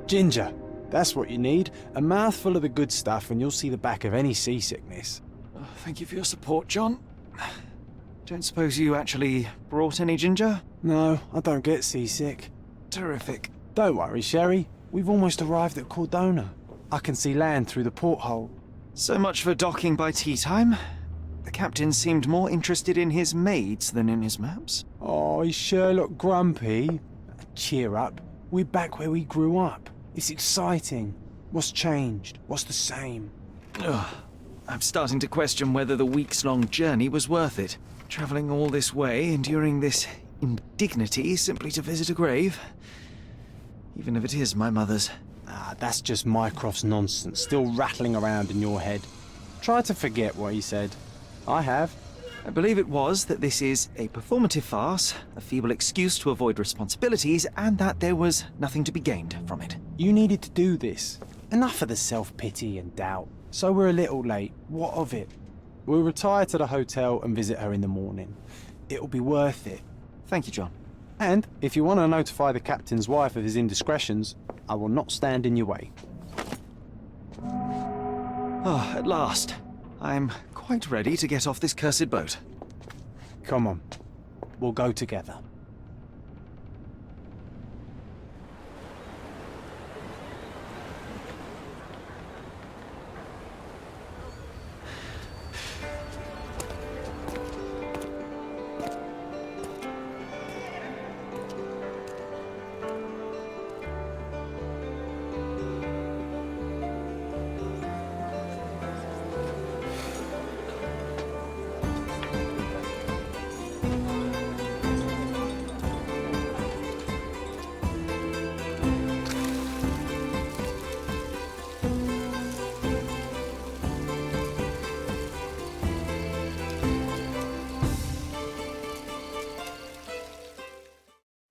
Ginger. That's what you need. A mouthful of the good stuff and you'll see the back of any seasickness. Oh, thank you for your support, John. Don't suppose you actually brought any ginger? No, I don't get seasick. Terrific. Don't worry, Sherry. We've almost arrived at Cordona. I can see land through the porthole. So much for docking by tea time. The captain seemed more interested in his maids than in his maps. Oh, is Sherlock grumpy? Cheer up. We're back where we grew up. It's exciting. What's changed? What's the same? Ugh. I'm starting to question whether the weeks-long journey was worth it. Travelling all this way, enduring this indignity simply to visit a grave. Even if it is my mother's. Ah, that's just Mycroft's nonsense, still rattling around in your head. Try to forget what he said. I have. I believe it was that this is a performative farce, a feeble excuse to avoid responsibilities, and that there was nothing to be gained from it. You needed to do this. Enough of the self-pity and doubt. So we're a little late. What of it? We'll retire to the hotel and visit her in the morning. It'll be worth it. Thank you, John. And if you want to notify the captain's wife of his indiscretions, I will not stand in your way. Ah, at last. I'm quite ready to get off this cursed boat. Come on. We'll go together.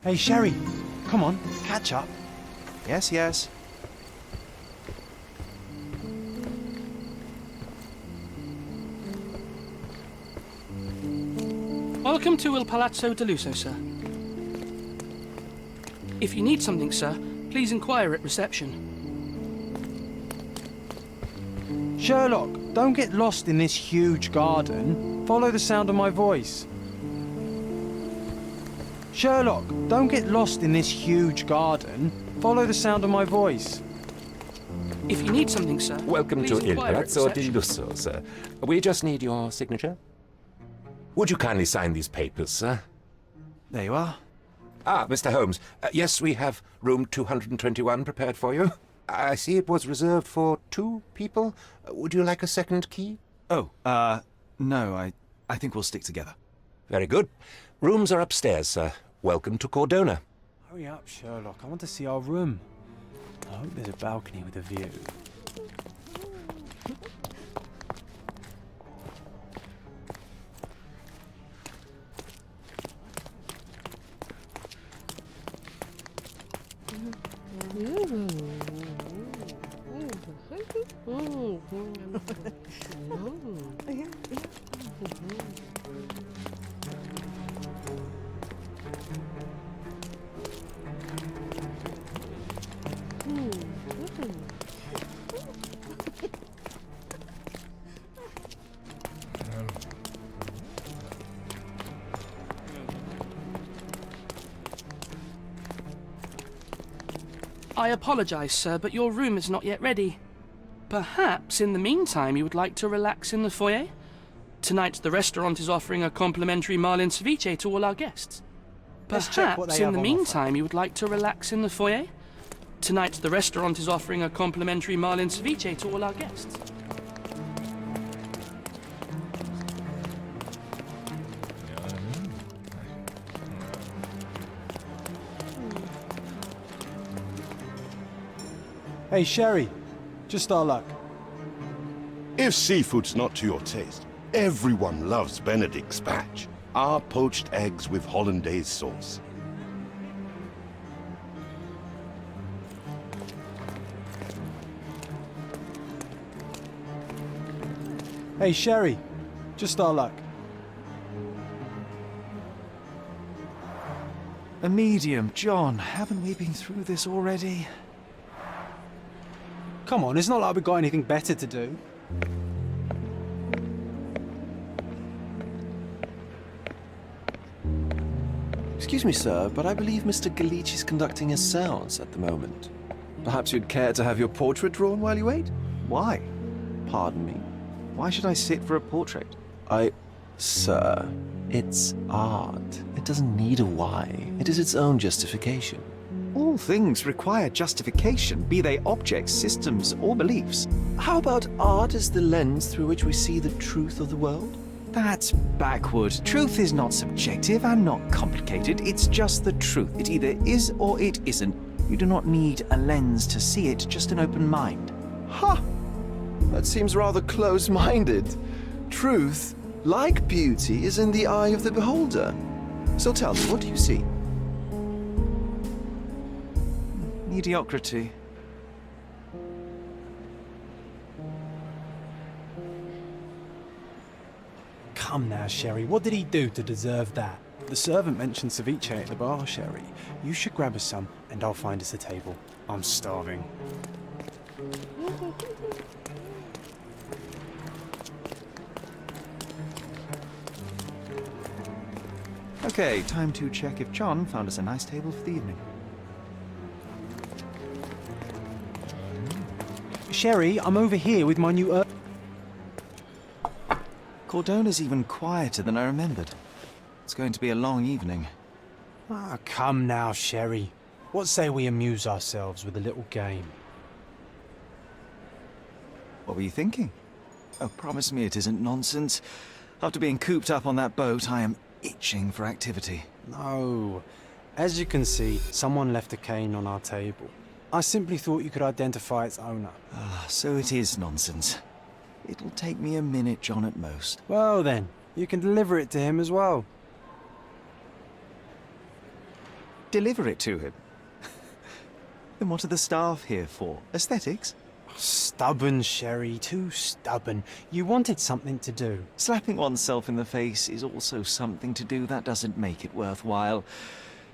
Hey, Sherry. Come on, catch up. Yes, yes. Welcome to Il Palazzo de Lusso, sir. If you need something, sir, please inquire at reception. Sherlock, don't get lost in this huge garden. Follow the sound of my voice. Sherlock, don't get lost in this huge garden. Follow the sound of my voice. If you need something, sir, Welcome please to Il inquire at Palazzo di reception. Lusso, sir. We just need your signature. Would you kindly sign these papers, sir? There you are. Ah, Mr. Holmes. Yes, we have room 221 prepared for you. I see it was reserved for 2 people. Would you like a second key? Oh, no, I think we'll stick together. Very good. Rooms are upstairs, sir. Welcome to Cordona. Hurry up, Sherlock. I want to see our room. I hope there's a balcony with a view. I apologize, sir, but your room is not yet ready. Perhaps, in the meantime, you would like to relax in the foyer? Tonight, the restaurant is offering a complimentary marlin ceviche to all our guests. Let's check what Perhaps, they in have the on offer. meantime, you would like to relax in the foyer? Tonight, the restaurant is offering a complimentary marlin ceviche to all our guests. Hey, Sherry. Just our luck. If seafood's not to your taste, everyone loves Benedict's batch. Our poached eggs with hollandaise sauce. Hey, Sherry. Just our luck. A medium, John. Haven't we been through this already? Come on, it's not like we've got anything better to do. Excuse me, sir, but I believe Mr. Galich is conducting his seance at the moment. Perhaps you'd care to have your portrait drawn while you wait? Why? Pardon me. Why should I sit for a portrait? Sir, it's art. It doesn't need a why. It is its own justification. All things require justification, be they objects, systems, or beliefs. How about art as the lens through which we see the truth of the world? That's backward. Truth is not subjective and not complicated. It's just the truth. It either is or it isn't. You do not need a lens to see it, just an open mind. Ha! That seems rather close-minded. Truth, like beauty, is in the eye of the beholder. So tell me, what do you see? Mediocrity. Come now, Sherry, what did he do to deserve that? The servant mentioned ceviche at the bar, Sherry. You should grab us some, and I'll find us a table. I'm starving. Okay, time to check if John found us a nice table for the evening. Sherry, I'm over here with my new Cordona's even quieter than I remembered. It's going to be a long evening. Ah, come now, Sherry. What say we amuse ourselves with a little game? What were you thinking? Oh, promise me it isn't nonsense. After being cooped up on that boat, I am itching for activity. No. As you can see, someone left a cane on our table. I simply thought you could identify its owner. Ah, so it is nonsense. It'll take me a minute, John, at most. Well then, you can deliver it to him as well. Deliver it to him? Then what are the staff here for? Aesthetics? Stubborn, Sherry, too stubborn. You wanted something to do. Slapping oneself in the face is also something to do. That doesn't make it worthwhile.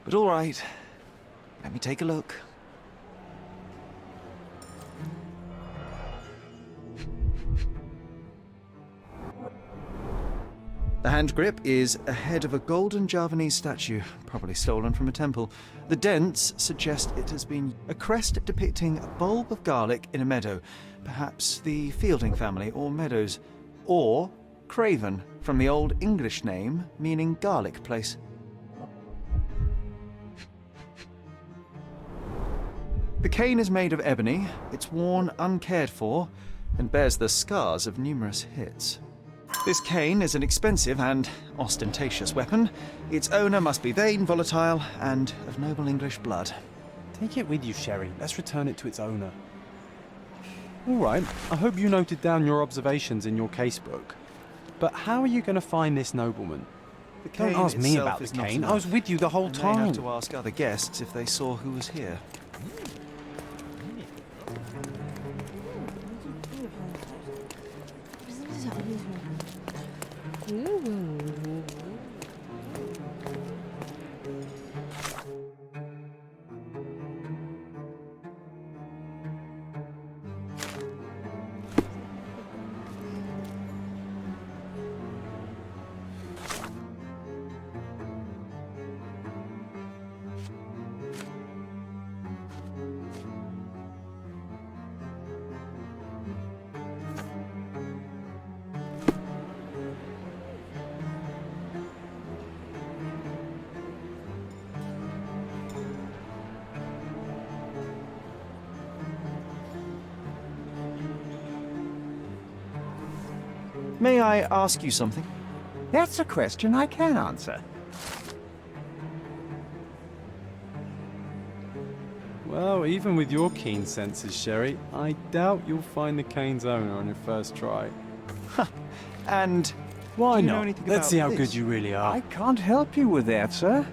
But all right, let me take a look. The hand grip is a head of a golden Javanese statue, probably stolen from a temple. The dents suggest it has been a crest depicting a bulb of garlic in a meadow, perhaps the Fielding family or Meadows, or Craven, from the Old English name meaning garlic place. The cane is made of ebony, it's worn uncared for, and bears the scars of numerous hits. This cane is an expensive and ostentatious weapon. Its owner must be vain, volatile, and of noble English blood. Take it with you, Sherry. Let's return it to its owner. All right, I hope you noted down your observations in your casebook. But how are you going to find this nobleman? The Don't cane ask me itself about the is not cane. I enough. was with you the whole And they time. have to ask other guests if they saw who was here. May I ask you something? That's a question I can answer. Well, even with your keen senses, Sherry, I doubt you'll find the cane's owner on your first try. And Why do you know not? anything Let's about see how this? good you really are. I can't help you with that, sir.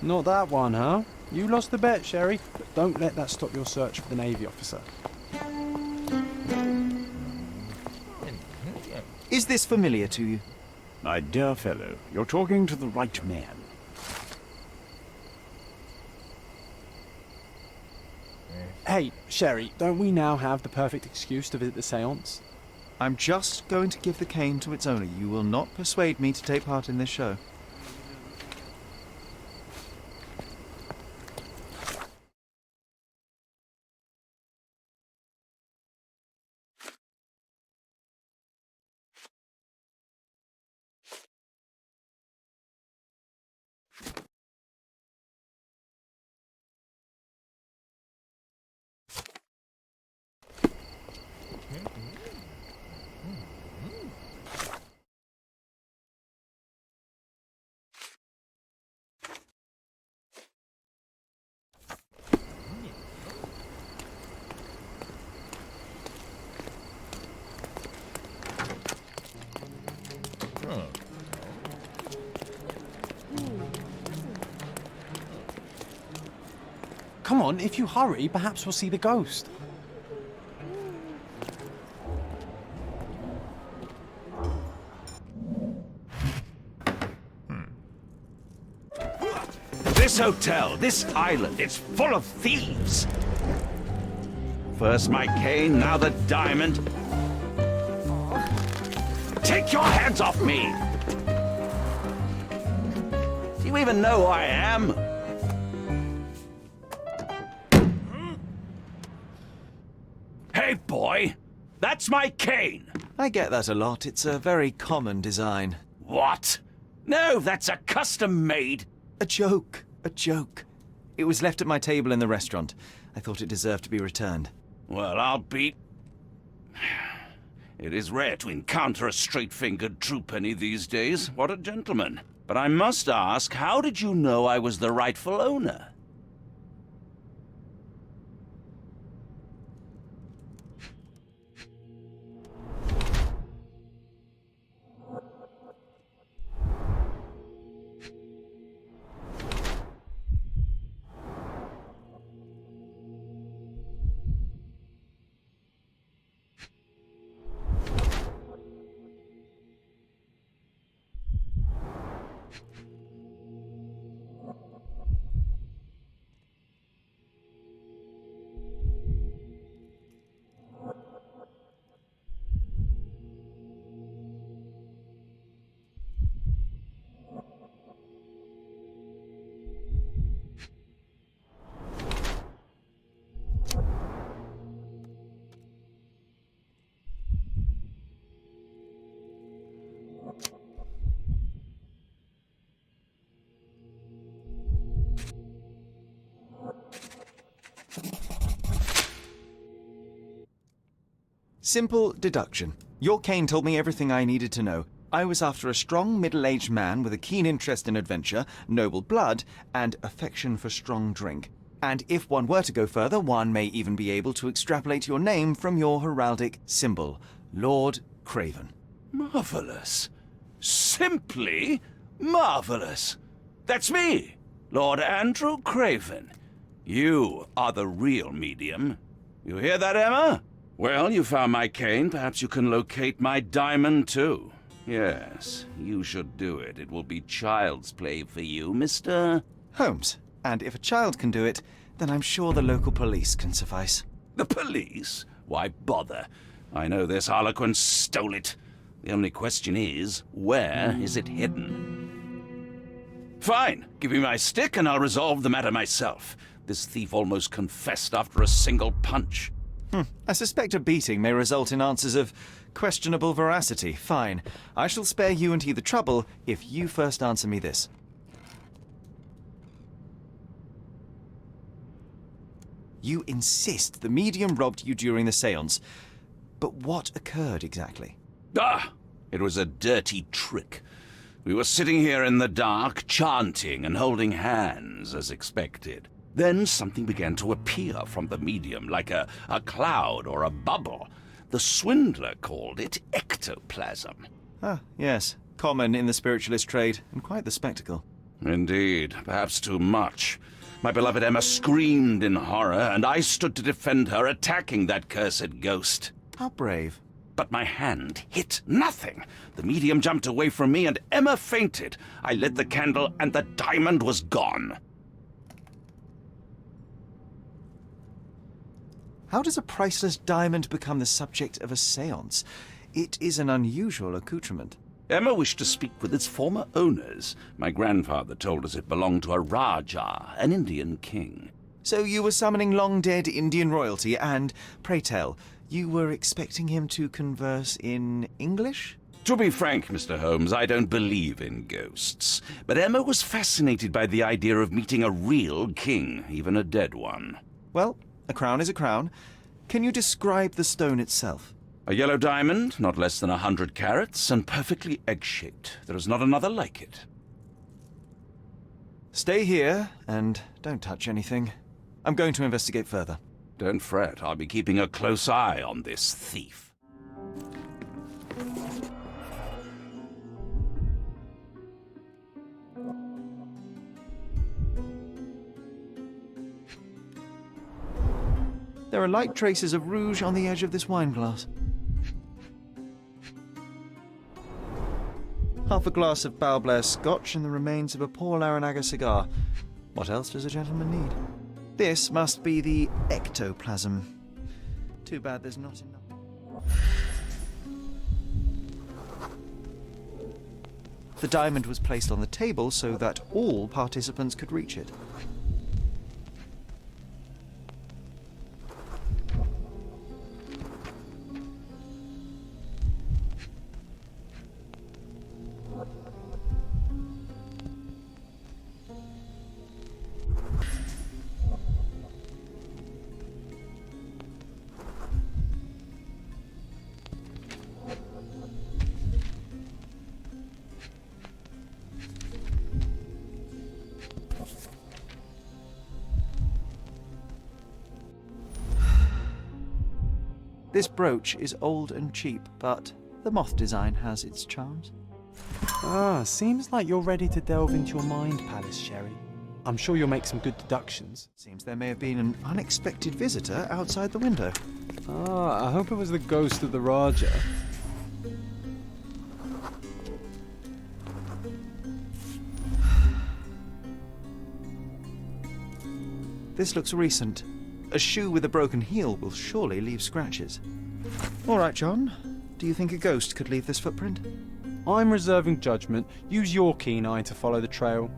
Not that one, huh? You lost the bet, Sherry. But don't let that stop your search for the Navy officer. Is this familiar to you? My dear fellow, you're talking to the right man. Hey, Sherry, don't we now have the perfect excuse to visit the seance? I'm just going to give the cane to its owner. You will not persuade me to take part in this show. Come on, if you hurry, perhaps we'll see the ghost. This hotel, this island, it's full of thieves. First my cane, now the diamond. Take your hands off me! Do you even know who I am? Hey, boy! That's my cane! I get that a lot. It's a very common design. What? No, that's a custom-made... A joke. A joke. It was left at my table in the restaurant. I thought it deserved to be returned. Well, I'll be... It is rare to encounter a straight-fingered true penny these days. What a gentleman. But I must ask, how did you know I was the rightful owner? Simple deduction. Your cane told me everything I needed to know. I was after a strong, middle-aged man with a keen interest in adventure, noble blood, and affection for strong drink. And if one were to go further, one may even be able to extrapolate your name from your heraldic symbol, Lord Craven. Marvelous. Simply marvelous. That's me, Lord Andrew Craven. You are the real medium. You hear that, Emma? Well, you found my cane. Perhaps you can locate my diamond, too. Yes, you should do it. It will be child's play for you, Mr. Holmes. And if a child can do it, then I'm sure the local police can suffice. The police? Why bother? I know this harlequin stole it. The only question is, where is it hidden? Fine. Give me my stick and I'll resolve the matter myself. This thief almost confessed after a single punch. I suspect a beating may result in answers of questionable veracity. Fine. I shall spare you and he the trouble if you first answer me this. You insist the medium robbed you during the séance. But what occurred exactly? It was a dirty trick. We were sitting here in the dark, chanting and holding hands as expected. Then something began to appear from the medium, like a cloud or a bubble. The swindler called it ectoplasm. Ah, yes. Common in the spiritualist trade, and quite the spectacle. Indeed, perhaps too much. My beloved Emma screamed in horror, and I stood to defend her, attacking that cursed ghost. How brave. But my hand hit nothing. The medium jumped away from me, and Emma fainted. I lit the candle, and the diamond was gone. How does a priceless diamond become the subject of a séance? It is an unusual accoutrement. Emma wished to speak with its former owners. My grandfather told us it belonged to a Rajah, an Indian king. So you were summoning long-dead Indian royalty, and, pray tell, you were expecting him to converse in English? To be frank, Mr. Holmes, I don't believe in ghosts. But Emma was fascinated by the idea of meeting a real king, even a dead one. Well, a crown is a crown. Can you describe the stone itself? A yellow diamond, not less than 100 carats, and perfectly egg-shaped. There is not another like it. Stay here, and don't touch anything. I'm going to investigate further. Don't fret, I'll be keeping a close eye on this thief. There are light traces of rouge on the edge of this wine glass. Half a glass of Balblair Scotch and the remains of a Paul Larranaga cigar. What else does a gentleman need? This must be the ectoplasm. Too bad there's not enough. The diamond was placed on the table so that all participants could reach it. This brooch is old and cheap, but the moth design has its charms. Ah, seems like you're ready to delve into your mind palace, Sherry. I'm sure you'll make some good deductions. Seems there may have been an unexpected visitor outside the window. Ah, I hope it was the ghost of the Rajah. This looks recent. A shoe with a broken heel will surely leave scratches. All right, John. Do you think a ghost could leave this footprint? I'm reserving judgment. Use your keen eye to follow the trail.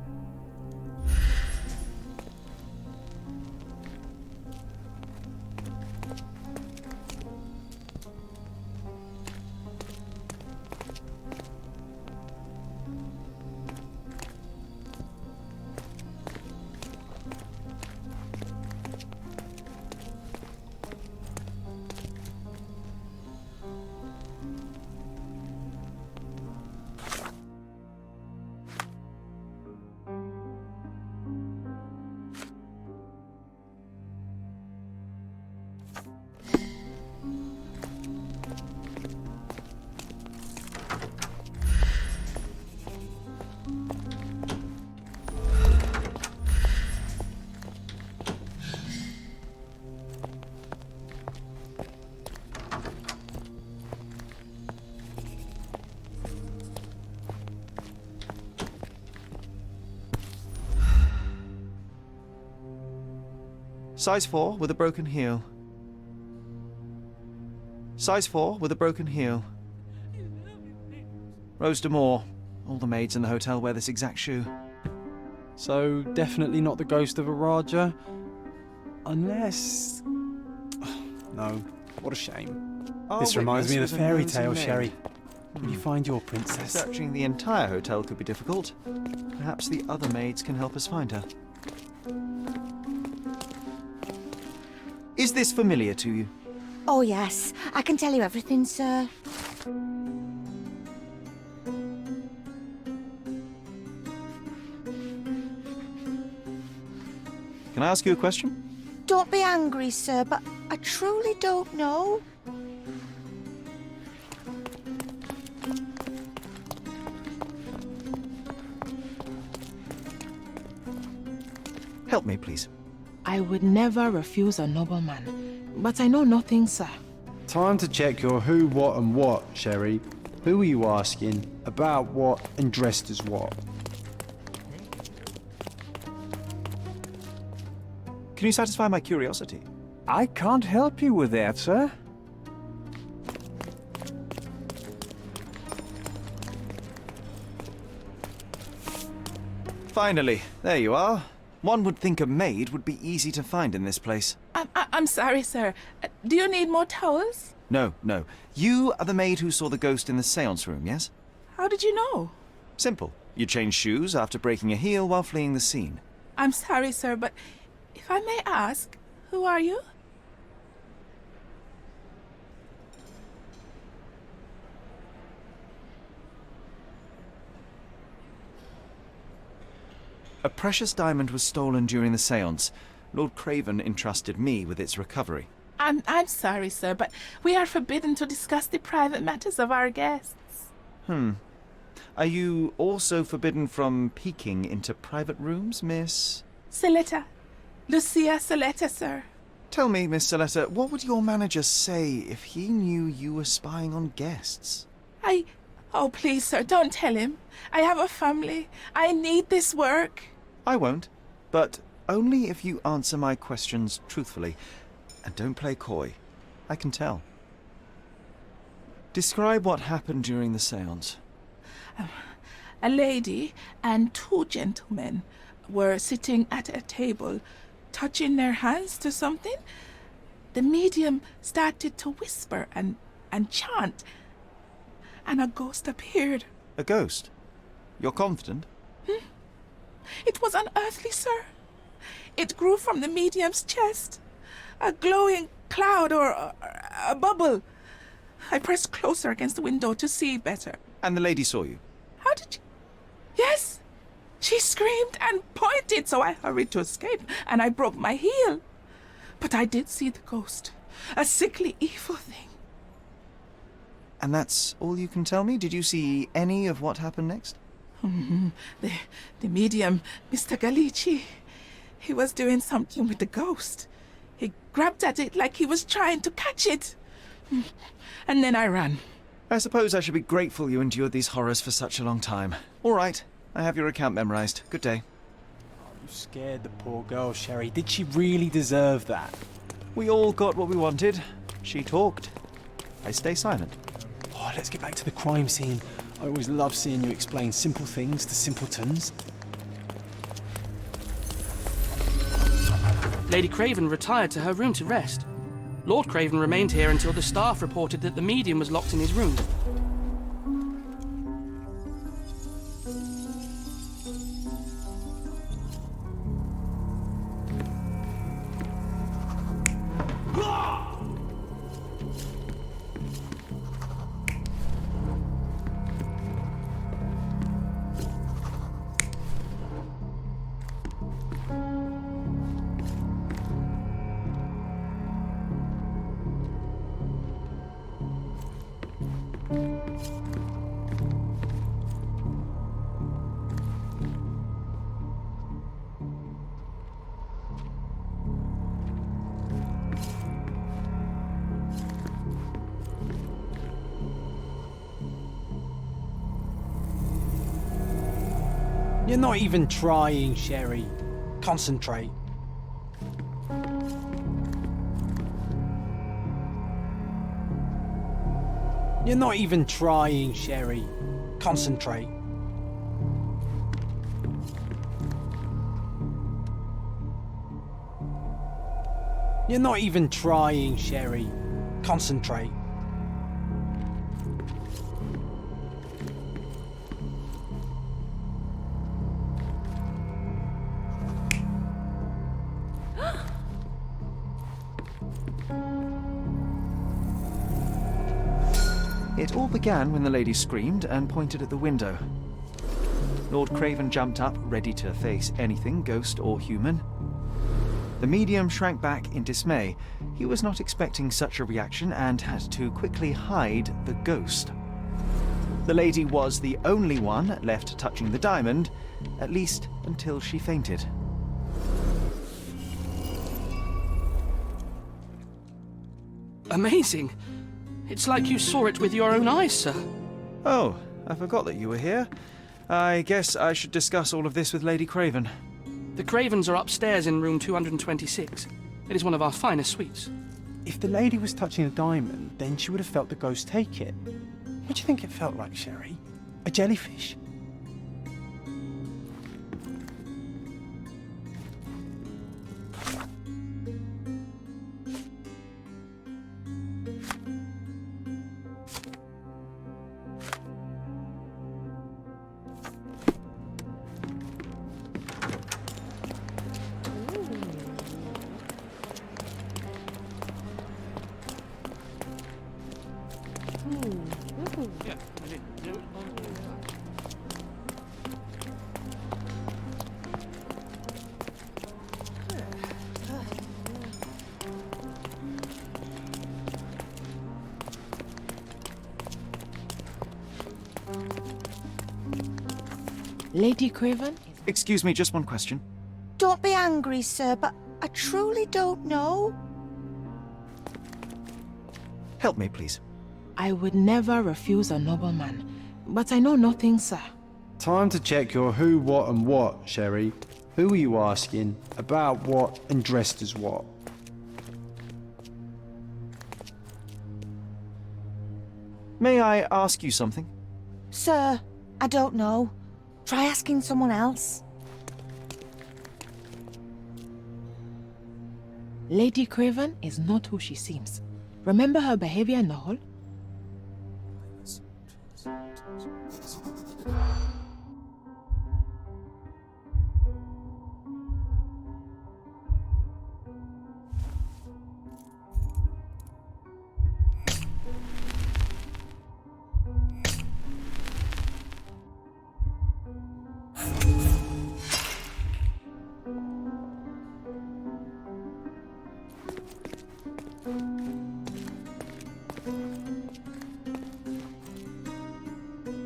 Size 4 with a broken heel. Size 4 with a broken heel. Rose D'Amour. All the maids in the hotel wear this exact shoe. So, definitely not the ghost of a Rajah? Unless... No, what a shame. This reminds me of the fairy tale, Sherry. Will you find your princess? Searching the entire hotel could be difficult. Perhaps the other maids can help us find her. Is this familiar to you? Oh, yes. I can tell you everything, sir. Can I ask you a question? Don't be angry, sir, but I truly don't know. Help me, please. I would never refuse a nobleman, but I know nothing, sir. Time to check your who, what, and what, Sherry. Who are you asking? About what, and dressed as what? Can you satisfy my curiosity? I can't help you with that, sir. Finally, there you are. One would think a maid would be easy to find in this place. I'm sorry, sir. Do you need more towels? No, no. You are the maid who saw the ghost in the seance room, yes? How did you know? Simple. You changed shoes after breaking a heel while fleeing the scene. I'm sorry, sir, but if I may ask, who are you? A precious diamond was stolen during the seance. Lord Craven entrusted me with its recovery. I'm sorry, sir, but we are forbidden to discuss the private matters of our guests. Are you also forbidden from peeking into private rooms, Miss? Saletta. Lucia Saletta, sir. Tell me, Miss Saletta, what would your manager say if he knew you were spying on guests? Oh, please, sir, don't tell him. I have a family. I need this work. I won't, but only if you answer my questions truthfully. And don't play coy. I can tell. Describe what happened during the seance. A lady and two gentlemen were sitting at a table, touching their hands to something. The medium started to whisper and chant, and a ghost appeared. A ghost? You're confident? It was unearthly, sir. It grew from the medium's chest. A glowing cloud or a bubble. I pressed closer against the window to see better. And the lady saw you? How did you... Yes! She screamed and pointed, so I hurried to escape, and I broke my heel. But I did see the ghost. A sickly, evil thing. And that's all you can tell me? Did you see any of what happened next? The medium, Mr. Galici, he was doing something with the ghost. He grabbed at it like he was trying to catch it. And then I ran. I suppose I should be grateful you endured these horrors for such a long time. All right, I have your account memorized. Good day. You scared the poor girl, Sherry. Did she really deserve that? We all got what we wanted. She talked. I stay silent. Oh, let's get back to the crime scene. I always love seeing you explain simple things to simpletons. Lady Craven retired to her room to rest. Lord Craven remained here until the staff reported that the medium was locked in his room. You're not even trying, Sherry. Concentrate. You're not even trying, Sherry. Concentrate. You're not even trying, Sherry. Concentrate. It all began when the lady screamed and pointed at the window. Lord Craven jumped up, ready to face anything, ghost or human. The medium shrank back in dismay. He was not expecting such a reaction and had to quickly hide the ghost. The lady was the only one left touching the diamond, at least until she fainted. Amazing. It's like you saw it with your own eyes, sir. Oh, I forgot that you were here. I guess I should discuss all of this with Lady Craven. The Cravens are upstairs in room 226. It is one of our finest suites. If the lady was touching a diamond, then she would have felt the ghost take it. What do you think it felt like, Sherry? A jellyfish? Lady Craven? Excuse me, just one question. Don't be angry, sir, but I truly don't know. Help me, please. I would never refuse a nobleman, but I know nothing, sir. Time to check your who, what, and what, Sherry. Who are you asking? About what, and dressed as what? May I ask you something? Sir, I don't know. Try asking someone else. Lady Craven is not who she seems. Remember her behavior in the hall?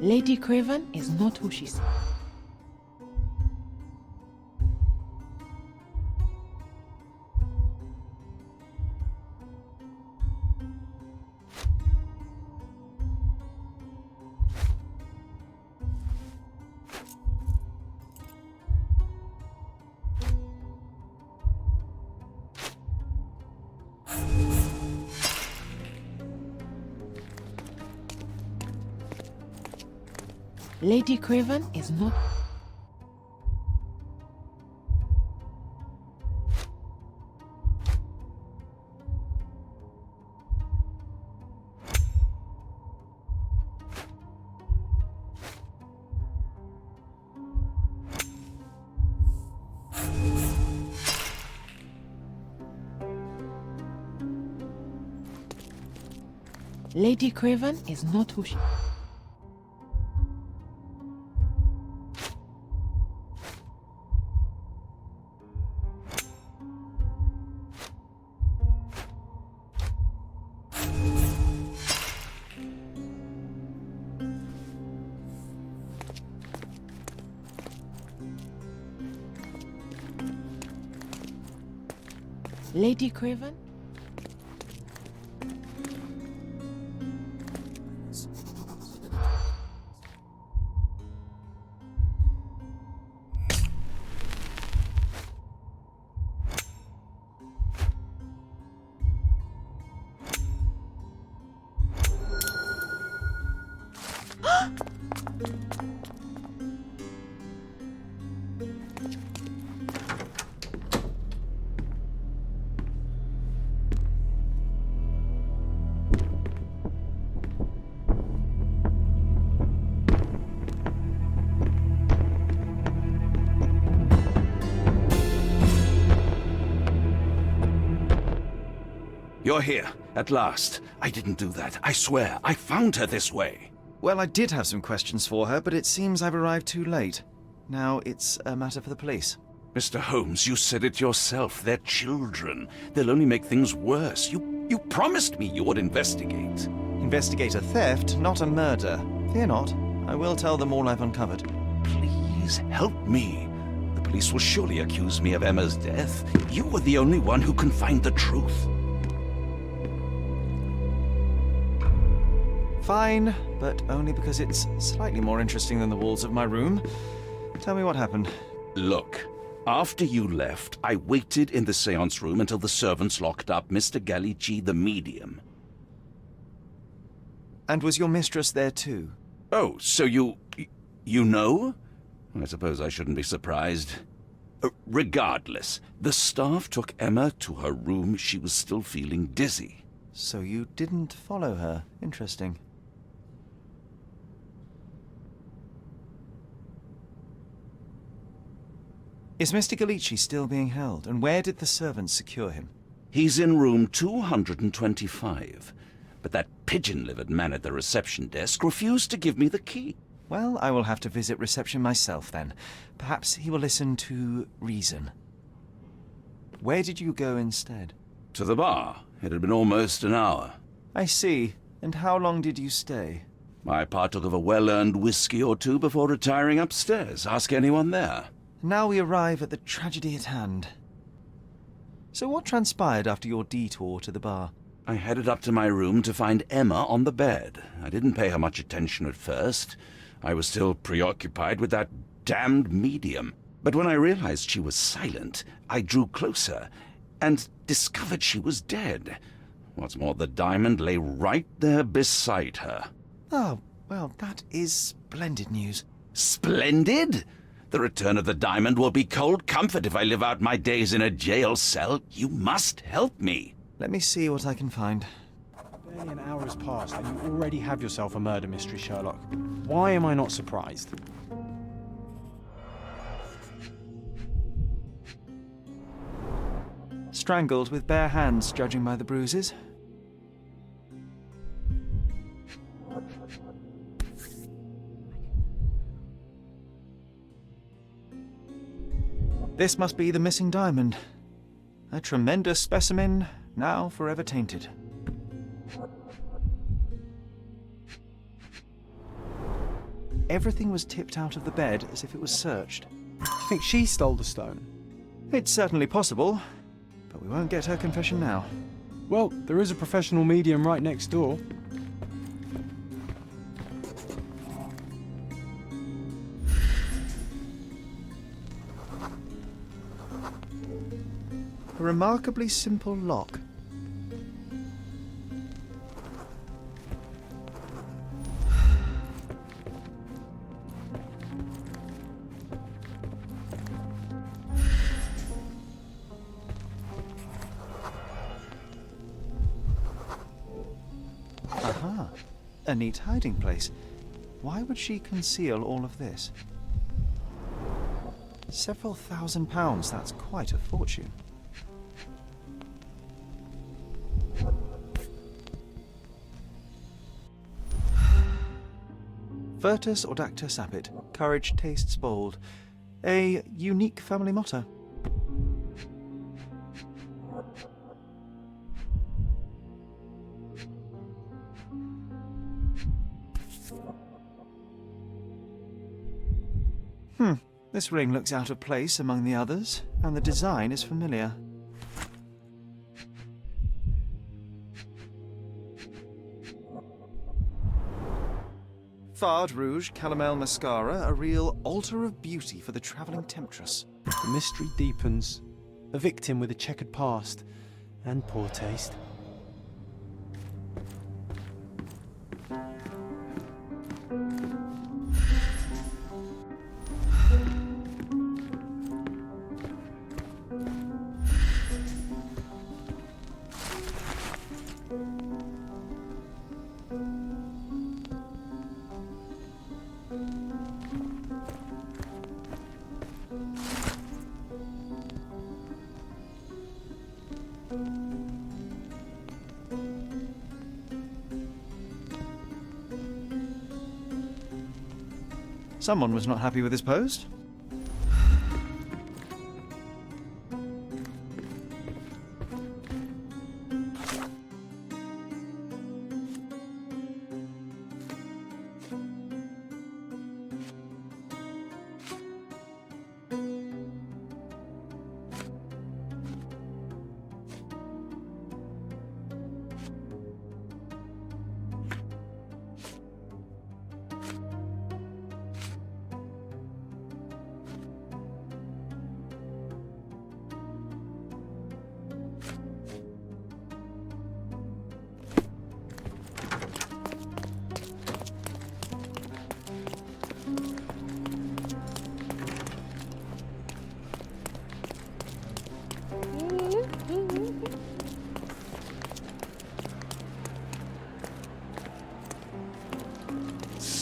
Lady Craven is not who she seems. Lady Craven is not... Lady Craven is not who she... Lady Craven? You're here, at last. I didn't do that. I swear, I found her this way. Well, I did have some questions for her, but it seems I've arrived too late. Now it's a matter for the police. Mr. Holmes, you said it yourself. They're children. They'll only make things worse. You promised me you would investigate. Investigate a theft, not a murder. Fear not. I will tell them all I've uncovered. Please help me. The police will surely accuse me of Emma's death. You were the only one who can find the truth. Fine, but only because it's slightly more interesting than the walls of my room. Tell me what happened. Look, after you left, I waited in the seance room until the servants locked up Mr. Gallici, the medium. And was your mistress there too? Oh, so you know? I suppose I shouldn't be surprised. Regardless, the staff took Emma to her room. She was still feeling dizzy. So you didn't follow her. Interesting. Is Mr. Gallici still being held, and where did the servants secure him? He's in room 225, but that pigeon-livered man at the reception desk refused to give me the key. Well, I will have to visit reception myself then. Perhaps he will listen to reason. Where did you go instead? To the bar. It had been almost an hour. I see. And how long did you stay? I partook of a well-earned whiskey or two before retiring upstairs. Ask anyone there. Now we arrive at the tragedy at hand. So what transpired after your detour to the bar? I headed up to my room to find Emma on the bed. I didn't pay her much attention at first. I was still preoccupied with that damned medium. But when I realized she was silent, I drew closer and discovered she was dead. What's more, the diamond lay right there beside her. Oh, well, that is splendid news. Splendid? The return of the diamond will be cold comfort if I live out my days in a jail cell. You must help me. Let me see what I can find. Barely an hour has passed and you already have yourself a murder mystery, Sherlock. Why am I not surprised? Strangled with bare hands, judging by the bruises. This must be the missing diamond. A tremendous specimen, now forever tainted. Everything was tipped out of the bed as if it was searched. Do you think she stole the stone? It's certainly possible, but we won't get her confession now. Well, there is a professional medium right next door. A remarkably simple lock. Aha! A neat hiding place. Why would she conceal all of this? Several £1,000, that's quite a fortune. Virtus audacta sapit, courage tastes bold. A unique family motto. This ring looks out of place among the others, and the design is familiar. Fard Rouge Calomel Mascara, a real altar of beauty for the travelling temptress. The mystery deepens. A victim with a checkered past and poor taste. Someone was not happy with his post.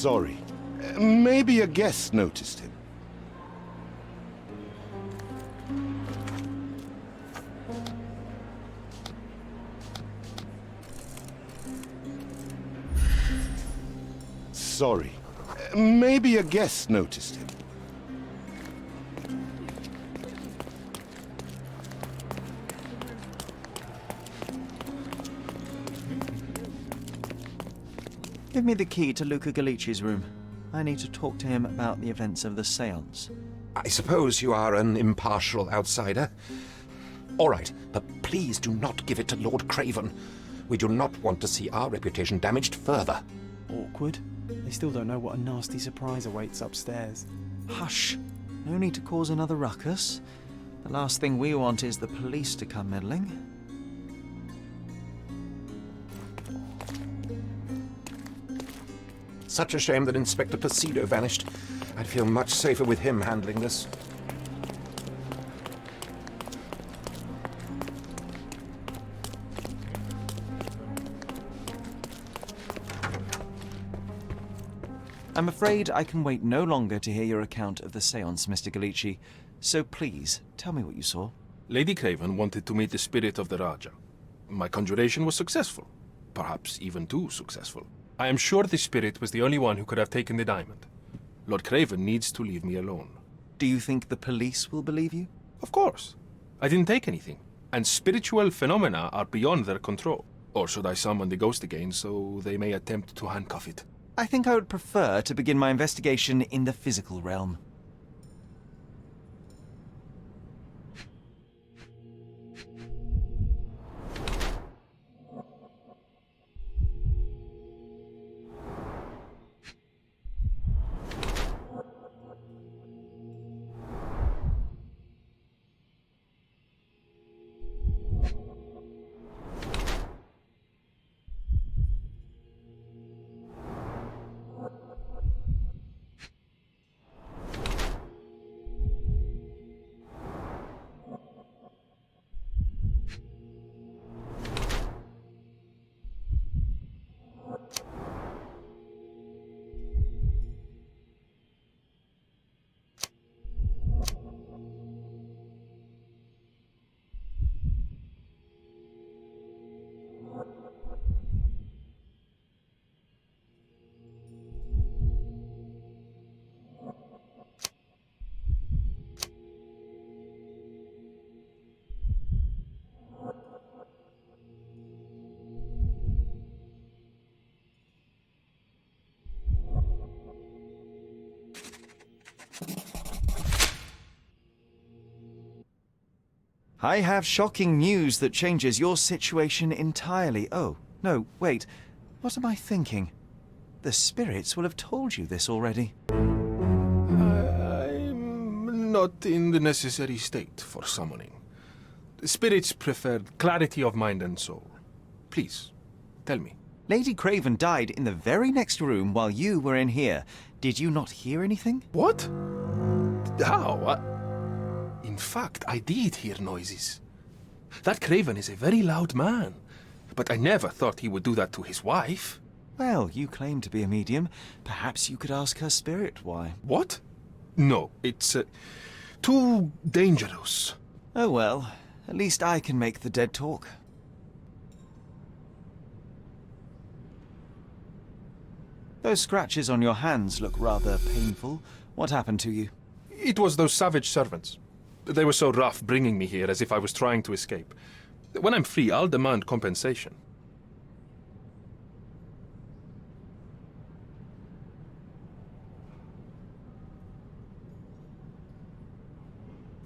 Sorry. Maybe a guest noticed him. Sorry. Maybe a guest noticed him. Give me the key to Luca Galici's room. I need to talk to him about the events of the séance. I suppose you are an impartial outsider. All right, but please do not give it to Lord Craven. We do not want to see our reputation damaged further. Awkward. They still don't know what a nasty surprise awaits upstairs. Hush. No need to cause another ruckus. The last thing we want is the police to come meddling. Such a shame that Inspector Placido vanished. I'd feel much safer with him handling this. I'm afraid I can wait no longer to hear your account of the séance, Mr. Galici. So please, tell me what you saw. Lady Craven wanted to meet the spirit of the Raja. My conjuration was successful. Perhaps even too successful. I am sure the spirit was the only one who could have taken the diamond. Lord Craven needs to leave me alone. Do you think the police will believe you? Of course. I didn't take anything. And spiritual phenomena are beyond their control. Or should I summon the ghost again so they may attempt to handcuff it? I think I would prefer to begin my investigation in the physical realm. I have shocking news that changes your situation entirely. Oh, no, wait. What am I thinking? The spirits will have told you this already. I'm not in the necessary state for summoning. The spirits preferred clarity of mind and soul. Please, tell me. Lady Craven died in the very next room while you were in here. Did you not hear anything? What? How? In fact, I did hear noises. That Craven is a very loud man, but I never thought he would do that to his wife. Well, you claim to be a medium. Perhaps you could ask her spirit why. What? No, it's too dangerous. Oh well, at least I can make the dead talk. Those scratches on your hands look rather painful. What happened to you? It was those savage servants. They were so rough bringing me here as if I was trying to escape. When I'm free, I'll demand compensation.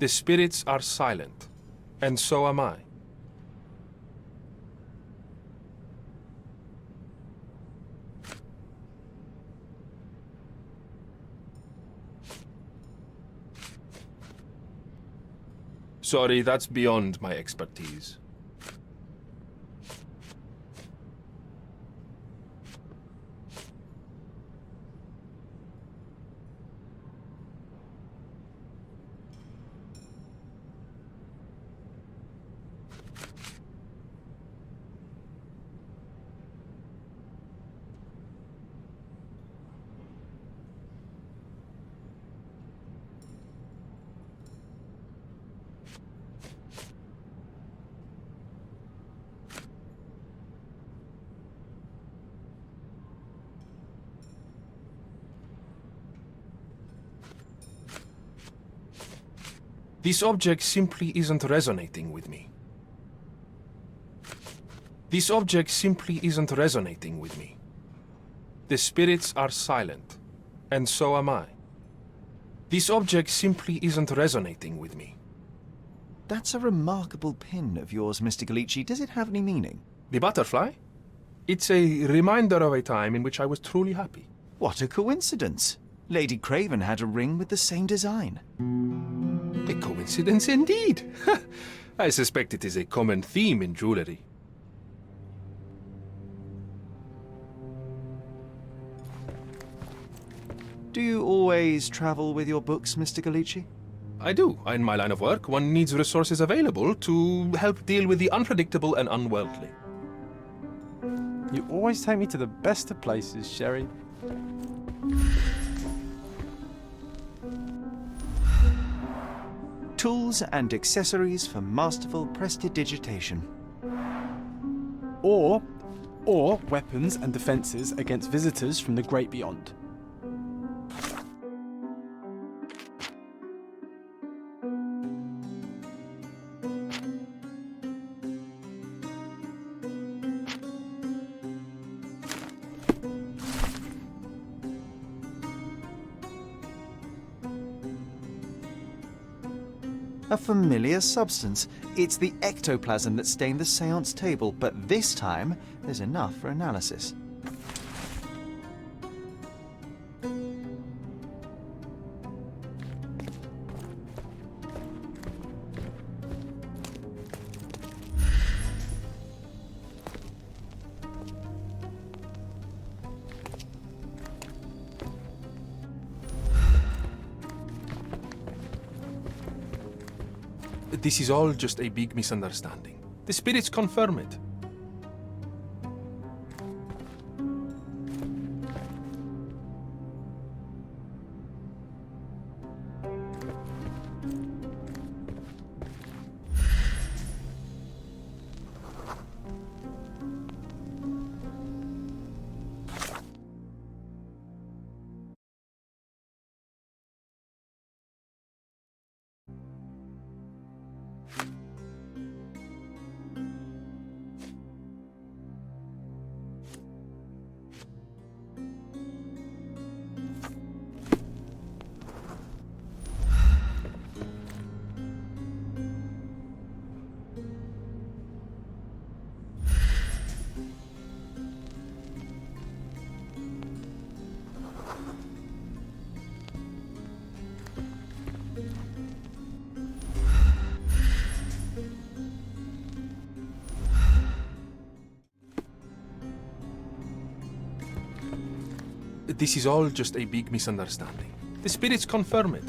The spirits are silent, and so am I. Sorry, that's beyond my expertise. This object simply isn't resonating with me. This object simply isn't resonating with me. The spirits are silent, and so am I. This object simply isn't resonating with me. That's a remarkable pin of yours, Mr. Galici. Does it have any meaning? The butterfly? It's a reminder of a time in which I was truly happy. What a coincidence. Lady Craven had a ring with the same design. A coincidence indeed. I suspect it is a common theme in jewelry. Do you always travel with your books, Mr. Galici? I do. In my line of work, one needs resources available to help deal with the unpredictable and unworldly. You always take me to the best of places, Sherry. Tools and accessories for masterful prestidigitation. Or weapons and defences against visitors from the great beyond. A familiar substance. It's the ectoplasm that stained the seance table, but this time there's enough for analysis. This is all just a big misunderstanding. The spirits confirm it. This is all just a big misunderstanding. The spirits confirm it.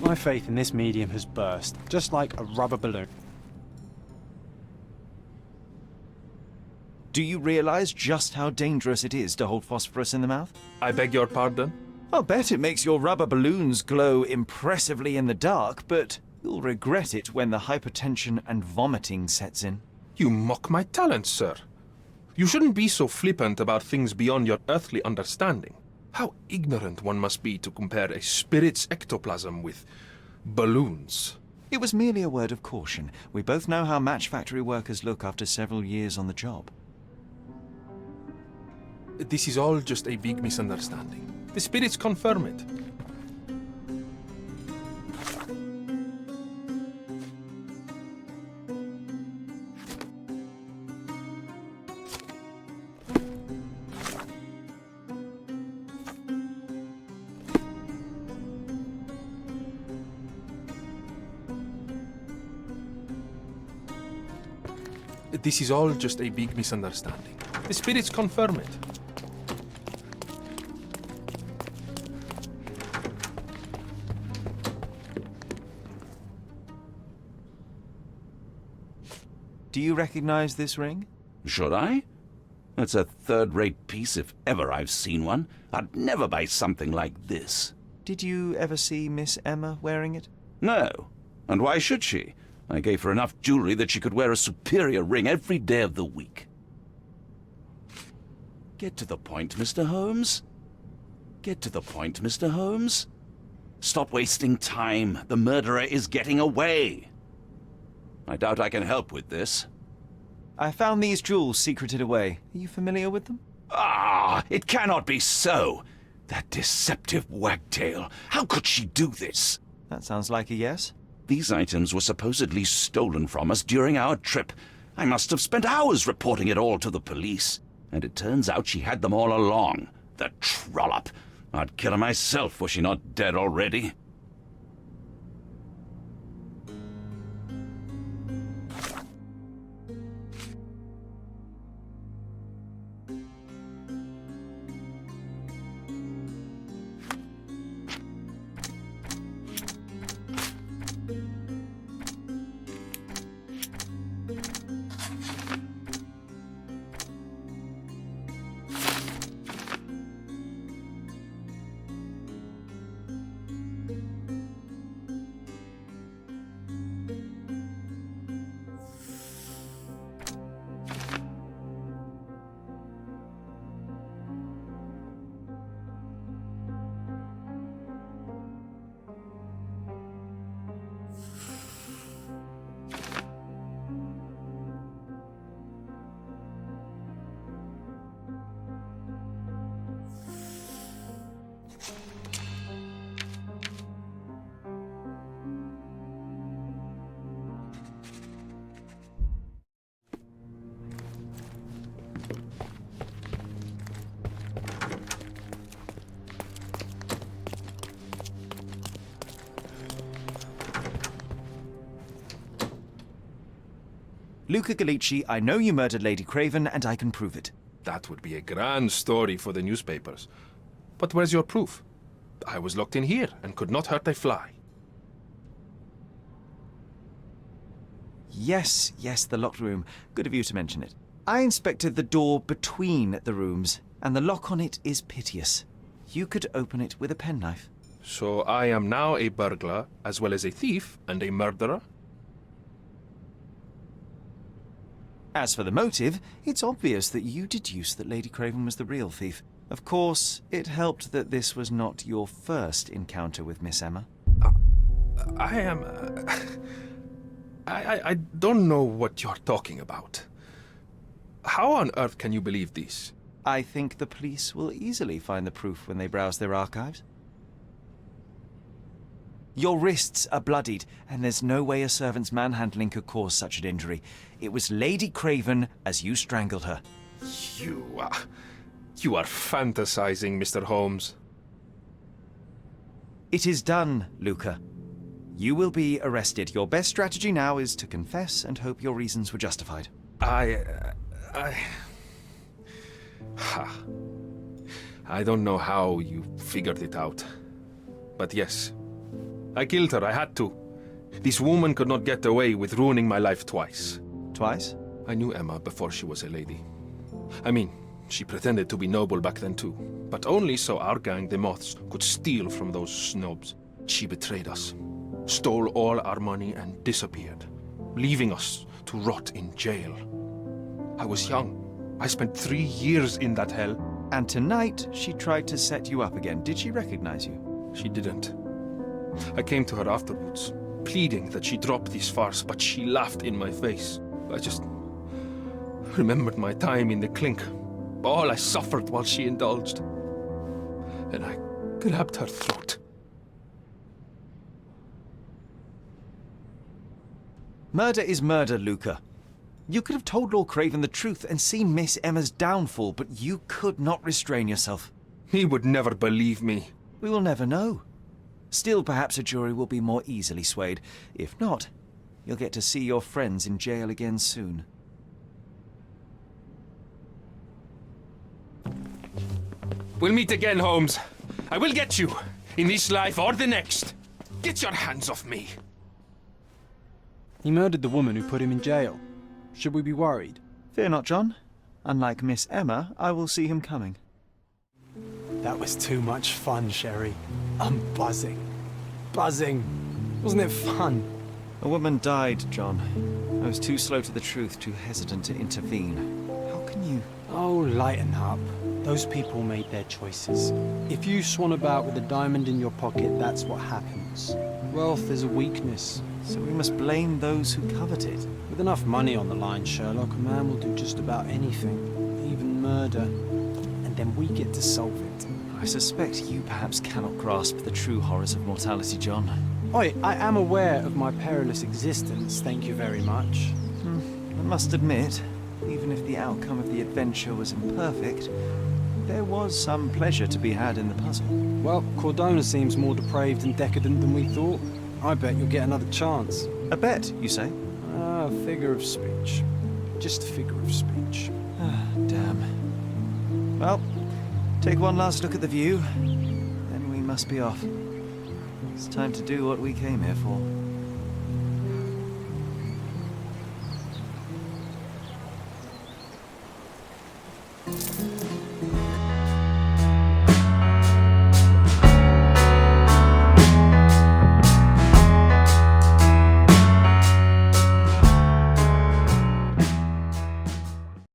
My faith in this medium has burst, just like a rubber balloon. Do you realize just how dangerous it is to hold phosphorus in the mouth? I beg your pardon? I'll bet it makes your rubber balloons glow impressively in the dark, but you'll regret it when the hypertension and vomiting sets in. You mock my talents, sir. You shouldn't be so flippant about things beyond your earthly understanding. How ignorant one must be to compare a spirit's ectoplasm with balloons. It was merely a word of caution. We both know how match factory workers look after several years on the job. This is all just a big misunderstanding. The spirits confirm it. This is all just a big misunderstanding. The spirits confirm it. Do you recognize this ring? Should I? It's a third-rate piece if ever I've seen one. I'd never buy something like this. Did you ever see Miss Emma wearing it? No. And why should she? I gave her enough jewelry that she could wear a superior ring every day of the week. Get to the point, Mr. Holmes. Get to the point, Mr. Holmes. Stop wasting time. The murderer is getting away. I doubt I can help with this. I found these jewels secreted away. Are you familiar with them? Ah, it cannot be so. That deceptive wagtail. How could she do this? That sounds like a yes. These items were supposedly stolen from us during our trip. I must have spent hours reporting it all to the police. And it turns out she had them all along. The trollop. I'd kill her myself were she not dead already. Luca Gallici, I know you murdered Lady Craven, and I can prove it. That would be a grand story for the newspapers. But where's your proof? I was locked in here and could not hurt a fly. Yes, the locked room. Good of you to mention it. I inspected the door between the rooms, and the lock on it is piteous. You could open it with a penknife. So I am now a burglar, as well as a thief and a murderer? As for the motive, it's obvious that you deduced that Lady Craven was the real thief. Of course, it helped that this was not your first encounter with Miss Emma. I don't know what you're talking about. How on earth can you believe this? I think the police will easily find the proof when they browse their archives. Your wrists are bloodied, and there's no way a servant's manhandling could cause such an injury. It was Lady Craven as you strangled her. You are fantasizing, Mr. Holmes. It is done, Luca. You will be arrested. Your best strategy now is to confess and hope your reasons were justified. I don't know how you figured it out. But yes, I killed her, I had to. This woman could not get away with ruining my life twice. Twice? I knew Emma before she was a lady. I mean, she pretended to be noble back then too, but only so our gang, the Moths, could steal from those snobs. She betrayed us, stole all our money and disappeared, leaving us to rot in jail. I was young. I spent 3 years in that hell. And tonight, she tried to set you up again. Did she recognize you? She didn't. I came to her afterwards, pleading that she drop this farce, but she laughed in my face. I just remembered my time in the clink, all I suffered while she indulged. And I grabbed her throat. Murder is murder, Luca. You could have told Lord Craven the truth and seen Miss Emma's downfall, but you could not restrain yourself. He would never believe me. We will never know. Still, perhaps a jury will be more easily swayed. If not, you'll get to see your friends in jail again soon. We'll meet again, Holmes. I will get you, in this life or the next. Get your hands off me. He murdered the woman who put him in jail. Should we be worried? Fear not, John. Unlike Miss Emma, I will see him coming. That was too much fun, Sherry. I'm buzzing. Buzzing. Wasn't it fun? A woman died, John. I was too slow to the truth, too hesitant to intervene. How can you... Oh, lighten up. Those people made their choices. If you swan about with a diamond in your pocket, that's what happens. Wealth is a weakness. So we must blame those who covet it. With enough money on the line, Sherlock, a man will do just about anything. Even murder. And then we get to solve it. I suspect you perhaps cannot grasp the true horrors of mortality, John. Oi, I am aware of my perilous existence, thank you very much. I must admit, even if the outcome of the adventure was imperfect, there was some pleasure to be had in the puzzle. Well, Cordona seems more depraved and decadent than we thought. I bet you'll get another chance. A bet, you say? Ah, figure of speech. Just a figure of speech. Ah, damn. Well, take one last look at the view, then we must be off. It's time to do what we came here for.